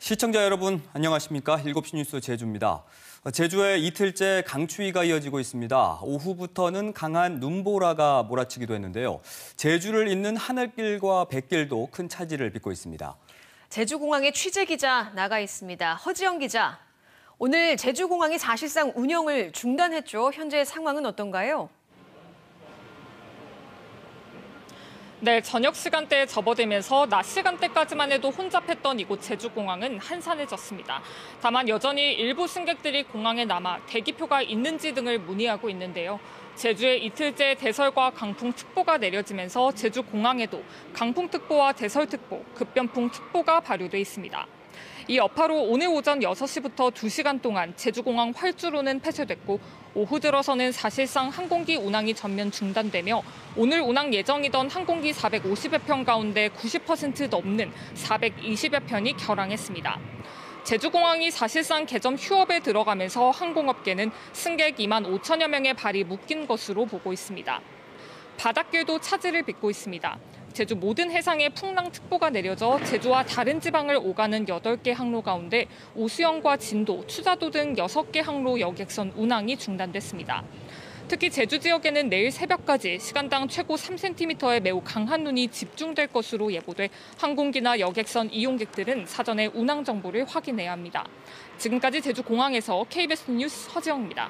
시청자 여러분, 안녕하십니까? 7시 뉴스 제주입니다. 제주에 이틀째 강추위가 이어지고 있습니다. 오후부터는 강한 눈보라가 몰아치기도 했는데요. 제주를 잇는 하늘길과 뱃길도 큰 차질을 빚고 있습니다. 제주공항에 취재기자 나가 있습니다. 허지영 기자, 오늘 제주공항이 사실상 운영을 중단했죠. 현재 상황은 어떤가요? 네, 저녁 시간대에 접어들면서 낮 시간대까지만 해도 혼잡했던 이곳 제주공항은 한산해졌습니다. 다만 여전히 일부 승객들이 공항에 남아 대기표가 있는지 등을 문의하고 있는데요. 제주에 이틀째 대설과 강풍특보가 내려지면서 제주공항에도 강풍특보와 대설특보, 급변풍특보가 발효돼 있습니다. 이 여파로 오늘 오전 6시부터 2시간 동안 제주공항 활주로는 폐쇄됐고 오후 들어서는 사실상 항공기 운항이 전면 중단되며 오늘 운항 예정이던 항공기 450여 편 가운데 90% 넘는 420여 편이 결항했습니다. 제주공항이 사실상 개점 휴업에 들어가면서 항공업계는 승객 2만 5천여 명의 발이 묶인 것으로 보고 있습니다. 바닷길도 차질을 빚고 있습니다. 제주 모든 해상에 풍랑특보가 내려져 제주와 다른 지방을 오가는 8개 항로 가운데 오수영과 진도, 추자도 등 6개 항로 여객선 운항이 중단됐습니다. 특히 제주 지역에는 내일 새벽까지 시간당 최고 3cm의 매우 강한 눈이 집중될 것으로 예보돼 항공기나 여객선 이용객들은 사전에 운항 정보를 확인해야 합니다. 지금까지 제주공항에서 KBS 뉴스 허지영입니다.